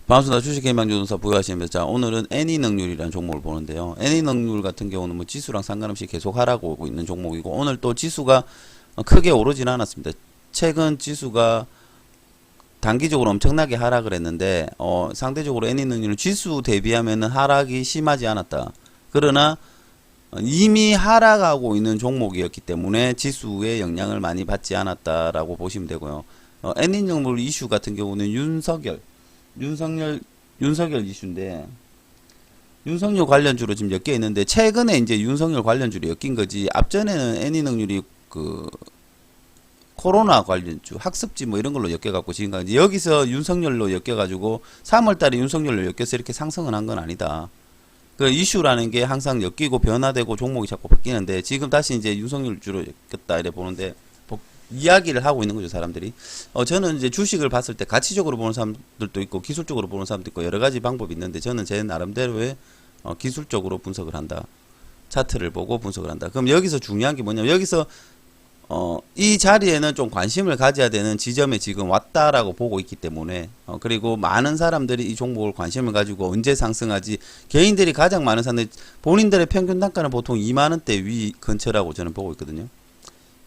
반갑습니다. 주식개인방조동사 부여하시면서 자 오늘은 애니능률이라는 종목을 보는데요. 애니능률 같은 경우는 뭐 지수랑 상관없이 계속 하락하고 오고 있는 종목이고 오늘 또 지수가 크게 오르진 않았습니다. 최근 지수가 단기적으로 엄청나게 하락을 했는데 상대적으로 애니능률은 지수 대비하면 하락이 심하지 않았다. 그러나 이미 하락하고 있는 종목이었기 때문에 지수의 영향을 많이 받지 않았다라고 보시면 되고요. 애니능률 이슈 같은 경우는 윤석열 이슈인데 윤석열 관련주로 지금 엮여 있는데 최근에 이제 윤석열 관련주로 엮인 거지 앞전에는 애니능률이 그 코로나 관련주 학습지 뭐 이런 걸로 엮여갖고 지금 이제 여기서 윤석열로 엮여가지고 3월달에 윤석열로 엮여서 이렇게 상승을 한 건 아니다. 그 이슈라는 게 항상 엮이고 변화되고 종목이 자꾸 바뀌는데 지금 다시 이제 윤석열 주로 엮였다 이래 보는데 이야기를 하고 있는 거죠, 사람들이. 저는 이제 주식을 봤을 때 가치적으로 보는 사람들도 있고 기술적으로 보는 사람도 있고 여러 가지 방법이 있는데 저는 제 나름대로의 기술적으로 분석을 한다. 차트를 보고 분석을 한다. 그럼 여기서 중요한 게 뭐냐면 여기서 이 자리에는 좀 관심을 가져야 되는 지점에 지금 왔다라고 보고 있기 때문에 그리고 많은 사람들이 이 종목을 관심을 가지고 언제 상승하지 개인들이 가장 많은 사람들이 본인들의 평균 단가는 보통 2만원대 위 근처라고 저는 보고 있거든요.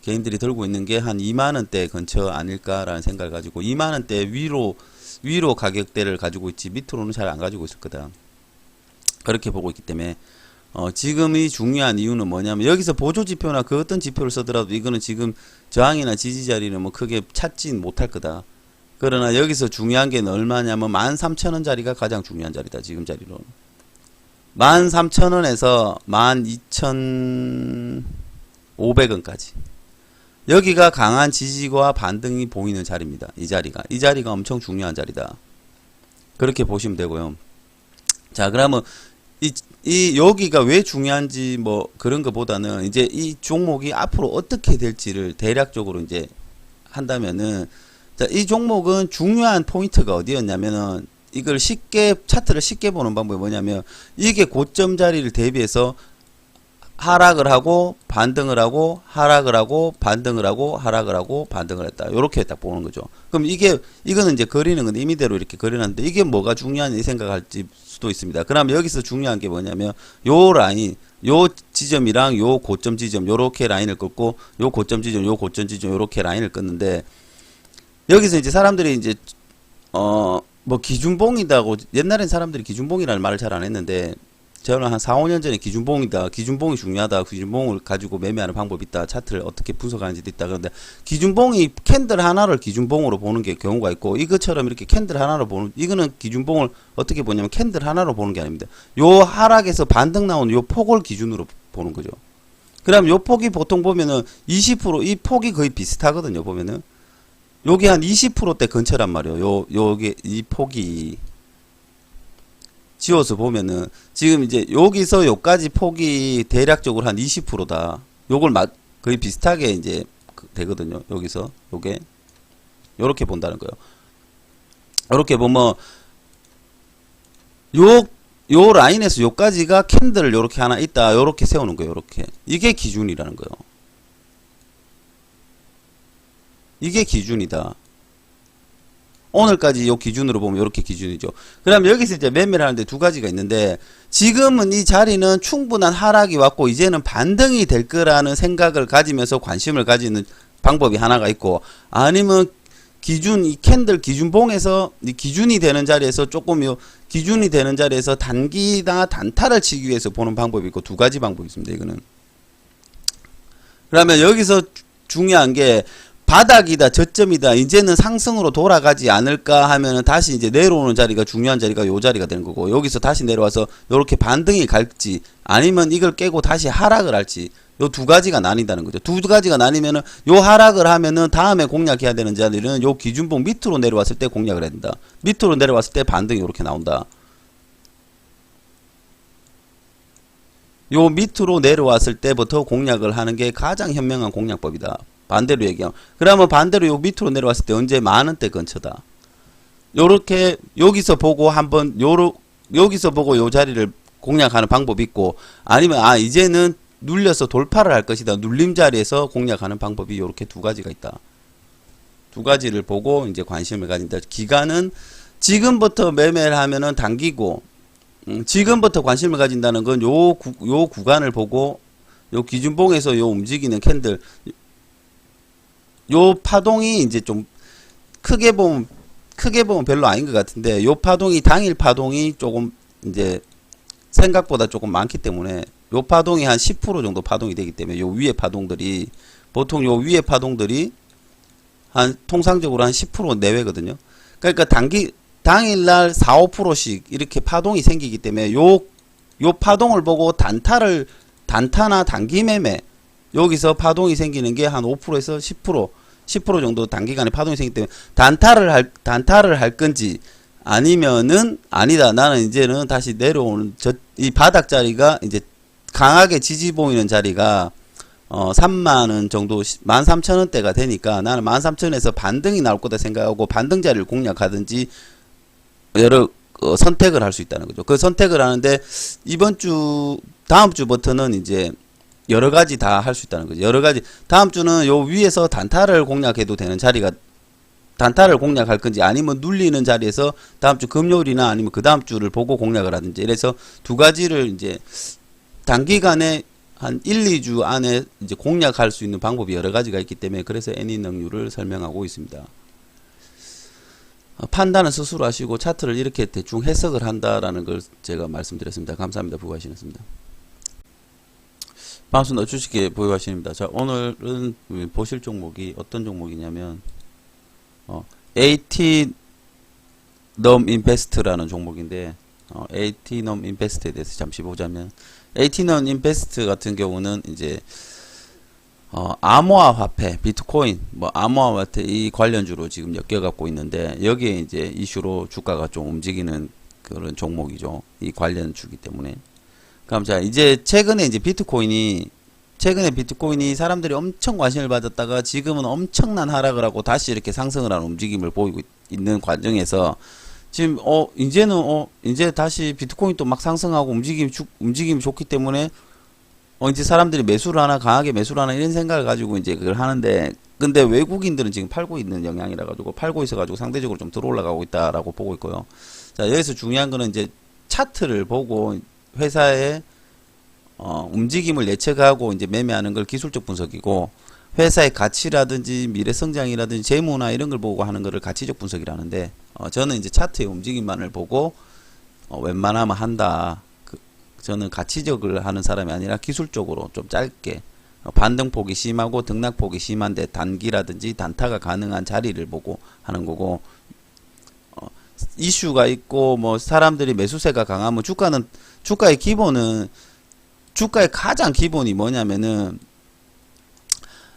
개인들이 들고 있는 게 한 2만원대 근처 아닐까라는 생각을 가지고 2만원대 위로 가격대를 가지고 있지 밑으로는 잘 안 가지고 있을 거다. 그렇게 보고 있기 때문에 지금이 중요한 이유는 뭐냐면 여기서 보조지표나 그 어떤 지표를 쓰더라도 이거는 지금 저항이나 지지자리는 뭐 크게 찾진 못할 거다. 그러나 여기서 중요한 게 얼마냐면 13,000원짜리가 가장 중요한 자리다. 지금 자리로는 13,000원에서 12,500원까지 여기가 강한 지지와 반등이 보이는 자리입니다. 이 자리가 엄청 중요한 자리다. 그렇게 보시면 되고요. 자, 그러면 여기가 왜 중요한지 뭐 그런 것보다는 이제 이 종목이 앞으로 어떻게 될지를 대략적으로 이제 한다면은 자, 이 종목은 중요한 포인트가 어디였냐면은 이걸 차트를 쉽게 보는 방법이 뭐냐면 이게 고점 자리를 대비해서 하락을 하고 반등을 하고 하락을 하고 반등을 하고 하락을 하고 반등을 했다. 요렇게 딱 보는 거죠. 그럼 이거는 이제 그리는 건데 임의대로 이렇게 그려놨는데 이게 뭐가 중요하니 생각할지 수도 있습니다. 그럼 여기서 중요한 게 뭐냐면 요 라인 요 지점이랑 요 고점 지점 요렇게 라인을 긋고 요 고점 지점 요 고점 지점 요렇게 라인을 긋는데 여기서 이제 사람들이 이제 뭐 기준봉이다고 옛날엔 사람들이 기준봉이라는 말을 잘 안 했는데 저는 한 4, 5년 전에 기준봉이다. 기준봉이 중요하다. 기준봉을 가지고 매매하는 방법이 있다. 차트를 어떻게 분석하는지도 있다. 그런데 기준봉이 캔들 하나를 기준봉으로 보는 게 경우가 있고 이것처럼 이렇게 캔들 하나로 보는 이거는 기준봉을 어떻게 보냐면 캔들 하나로 보는 게 아닙니다. 요 하락에서 반등 나오는 요 폭을 기준으로 보는 거죠. 그럼 요 폭이 보통 보면은 20% 이 폭이 거의 비슷하거든요. 보면은 요게 한 20%대 근처란 말이에요. 요게 이 폭이 지워서 보면은 지금 이제 여기서 요까지 폭이 대략적으로 한 20%다. 요걸 거의 비슷하게 이제 되거든요. 여기서 요게 요렇게 본다는 거예요. 요렇게 보면 요 라인에서 요까지가 캔들 요렇게 하나 있다. 요렇게 세우는 거예요. 요렇게. 이게 기준이라는 거예요. 이게 기준이다. 오늘까지 요 기준으로 보면 이렇게 기준이죠. 그럼 여기서 이제 매매를 하는데 두 가지가 있는데 지금은 이 자리는 충분한 하락이 왔고 이제는 반등이 될 거라는 생각을 가지면서 관심을 가지는 방법이 하나가 있고 아니면 이 캔들 기준봉에서 이 기준이 되는 자리에서 조금 기준이 되는 자리에서 단기나 단타를 치기 위해서 보는 방법이 있고 두 가지 방법이 있습니다. 이거는. 그러면 여기서 중요한 게 바닥이다, 저점이다, 이제는 상승으로 돌아가지 않을까 하면은 다시 이제 내려오는 자리가 중요한 자리가 요 자리가 되는 거고, 여기서 다시 내려와서 요렇게 반등이 갈지, 아니면 이걸 깨고 다시 하락을 할지, 요 두 가지가 나뉜다는 거죠. 두 가지가 나뉘면은, 요 하락을 하면은 다음에 공략해야 되는 자리는 요 기준봉 밑으로 내려왔을 때 공략을 해야 된다. 밑으로 내려왔을 때 반등이 요렇게 나온다. 요 밑으로 내려왔을 때부터 공략을 하는 게 가장 현명한 공략법이다. 반대로 얘기하면 그러면 반대로 요 밑으로 내려왔을 때 언제 만원대 근처다. 요렇게 여기서 보고 한번 여기서 보고 요 자리를 공략하는 방법이 있고 아니면 이제는 눌려서 돌파를 할 것이다. 눌림 자리에서 공략하는 방법이 요렇게 두 가지가 있다. 두 가지를 보고 이제 관심을 가진다. 기간은 지금부터 매매를 하면은 당기고, 지금부터 관심을 가진다는 건 요 구간을 보고, 요 기준봉에서 요 움직이는 캔들, 요 파동이 이제 좀 크게 보면 별로 아닌 것 같은데, 요 파동이 당일 파동이 조금 이제 생각보다 조금 많기 때문에, 요 파동이 한 10% 정도 파동이 되기 때문에, 요 위에 파동들이, 보통 요 위에 파동들이 한 통상적으로 한 10% 내외거든요. 그러니까 당일날 4, 5%씩 이렇게 파동이 생기기 때문에 요 파동을 보고 단타나 단기 매매, 여기서 파동이 생기는 게 한 5%에서 10% 정도 단기간에 파동이 생기기 때문에 단타를 할 건지, 아니면은 아니다, 나는 이제는 다시 내려오는 이 바닥 자리가 이제 강하게 지지 보이는 자리가 3만원 정도, 13,000원대가 되니까 나는 13,000원에서 반등이 나올 거다 생각하고 반등 자리를 공략하든지 여러 선택을 할 수 있다는 거죠. 그 선택을 하는데 다음 주부터는 이제 여러 가지 다 할 수 있다는 거죠. 여러 가지, 다음 주는 요 위에서 단타를 공략해도 되는 자리가, 단타를 공략할 건지, 아니면 눌리는 자리에서 다음 주 금요일이나 아니면 그 다음 주를 보고 공략을 하든지, 이래서 두 가지를 이제 단기간에 한 1, 2주 안에 이제 공략할 수 있는 방법이 여러 가지가 있기 때문에, 그래서 애니능률을 설명하고 있습니다. 판단은 스스로 하시고 차트를 이렇게 대충 해석을 한다라는 걸 제가 말씀드렸습니다. 감사합니다. 부가신이었습니다. 반갑습니다. 주식계 부가신입니다. 자, 오늘은 보실 종목이 어떤 종목이냐면 AT 넘 인베스트라는 종목인데, AT 넘 인베스트에 대해서 잠시 보자면, AT 넘 인베스트 같은 경우는 이제 암호화 화폐, 비트코인, 암호화 화폐 이 관련주로 지금 엮여갖고 있는데, 여기에 이제 이슈로 주가가 좀 움직이는 그런 종목이죠. 이 관련주기 때문에. 그럼 자, 이제 최근에 비트코인이 사람들이 엄청 관심을 받았다가 지금은 엄청난 하락을 하고 다시 이렇게 상승을 하는 움직임을 보이고 있는 과정에서, 지금 이제 다시 비트코인 또 막 상승하고 움직임이 좋기 때문에 이제 사람들이 매수를 하나, 강하게 매수를 하나, 이런 생각을 가지고 이제 그걸 하는데, 근데 외국인들은 지금 팔고 있는 영향이라 가지고, 팔고 있어 가지고 상대적으로 좀 들어 올라가고 있다라고 보고 있고요. 자, 여기서 중요한 거는 이제 차트를 보고 회사의 움직임을 예측하고 이제 매매하는 걸 기술적 분석이고, 회사의 가치라든지 미래 성장이라든지 재무나 이런 걸 보고 하는 거를 가치적 분석이라는데, 저는 이제 차트의 움직임만을 보고 웬만하면 한다. 저는 가치적을 하는 사람이 아니라 기술적으로 좀 짧게, 반등폭이 심하고 등락폭이 심한데 단기라든지 단타가 가능한 자리를 보고 하는 거고, 이슈가 있고 사람들이 매수세가 강하면 주가의 가장 기본이 뭐냐면은,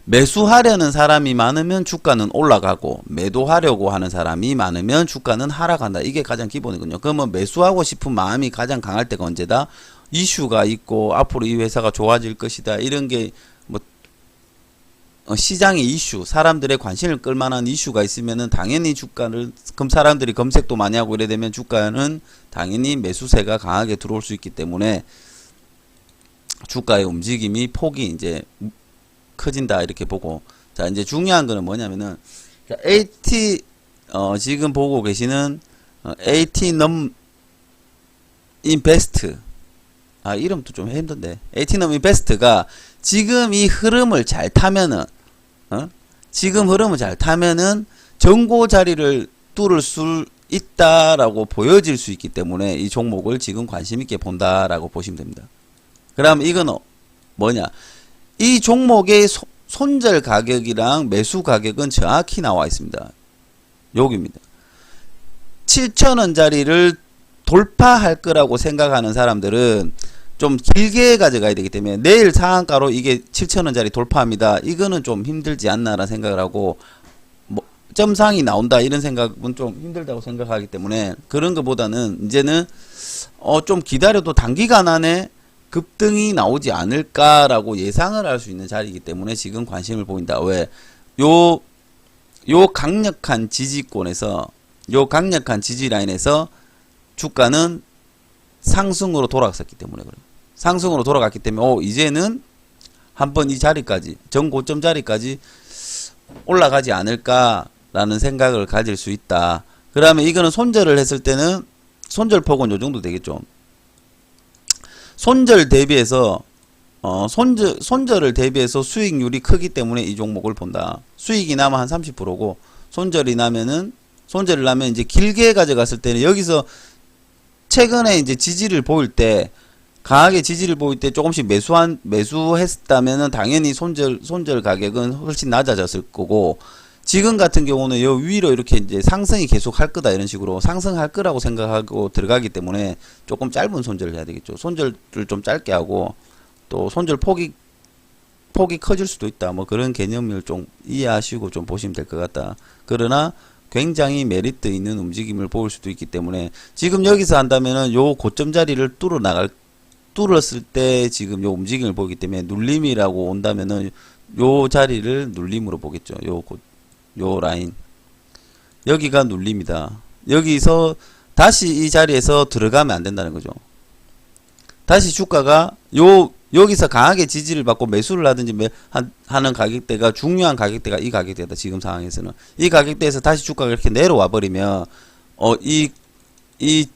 매수하려는 사람이 많으면 주가는 올라가고, 매도하려고 하는 사람이 많으면 주가는 하락한다. 이게 가장 기본이거든요. 그러면 매수하고 싶은 마음이 가장 강할 때가 언제다? 이슈가 있고 앞으로 이 회사가 좋아질 것이다, 이런 게 시장의 이슈, 사람들의 관심을 끌만한 이슈가 있으면은 당연히 주가를, 그럼 사람들이 검색도 많이 하고 이래 되면 주가는 당연히 매수세가 강하게 들어올 수 있기 때문에 주가의 움직임이 폭이 이제 커진다, 이렇게 보고. 자, 이제 중요한 거는 뭐냐면은, 자, AT 지금 보고 계시는 AT 넘 인베스트, 이름도 좀 힘든데, AT 넘 인베스트가 지금 이 흐름을 잘 타면은, 정고 자리를 뚫을 수 있다라고 보여질 수 있기 때문에 이 종목을 지금 관심 있게 본다라고 보시면 됩니다. 그럼 이건 뭐냐? 이 종목의 손절 가격이랑 매수 가격은 정확히 나와 있습니다. 여기입니다. 7,000원짜리를 돌파할 거라고 생각하는 사람들은 좀 길게 가져가야 되기 때문에, 내일 상한가로 이게 7,000원짜리 돌파합니다, 이거는 좀 힘들지 않나라는 생각을 하고, 점상이 나온다 이런 생각은 좀 힘들다고 생각하기 때문에, 그런 것보다는 이제는 좀 기다려도 단기간 안에 급등이 나오지 않을까라고 예상을 할 수 있는 자리이기 때문에 지금 관심을 보인다. 왜? 요 강력한 지지권에서, 요 강력한 지지라인에서 주가는 상승으로 돌아갔었기 때문에 그래요. 상승으로 돌아갔기 때문에 이제는 한번 이 자리까지, 정고점 자리까지 올라가지 않을까라는 생각을 가질 수 있다. 그다음에 이거는 손절을 했을 때는 손절폭은 요 정도 되겠죠. 손절 대비해서 손절을 대비해서 수익률이 크기 때문에 이 종목을 본다. 수익이 나면 한 30%고 손절을 나면 이제 길게 가져갔을 때는 여기서 최근에 이제 지지를 보일 때 강하게 지지를 보일 때 조금씩 매수했다면은 당연히 손절 가격은 훨씬 낮아졌을 거고, 지금 같은 경우는 요 위로 이렇게 이제 상승이 계속 할 거다 이런 식으로 상승할 거라고 생각하고 들어가기 때문에 조금 짧은 손절을 해야 되겠죠. 손절을 좀 짧게 하고 또 손절 폭이 커질 수도 있다. 뭐 그런 개념을 좀 이해하시고 좀 보시면 될 것 같다. 그러나 굉장히 메리트 있는 움직임을 보일 수도 있기 때문에 지금 여기서 한다면은 요 고점 자리를 뚫었을 때 지금 요 움직임을 보기 때문에 눌림이라고 온다면은 요 자리를 눌림으로 보겠죠. 요 라인. 여기가 눌림이다. 여기서 다시 이 자리에서 들어가면 안 된다는 거죠. 다시 주가가 여기서 강하게 지지를 받고 매수를 하든지 하는 가격대가 중요한 가격대가 이 가격대다. 지금 상황에서는 이 가격대에서 다시 주가가 이렇게 내려와 버리면 이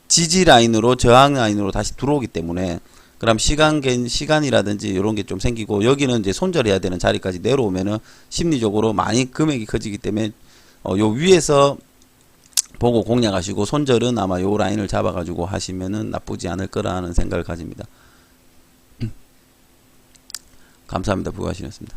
지지 라인으로 저항 라인으로 다시 들어오기 때문에 그럼 시간이라든지 이런 게 좀 생기고, 여기는 이제 손절해야 되는 자리까지 내려오면은 심리적으로 많이 금액이 커지기 때문에 요 위에서 보고 공략하시고 손절은 아마 요 라인을 잡아가지고 하시면은 나쁘지 않을 거라는 생각을 가집니다. 감사합니다. 부가시였습니다.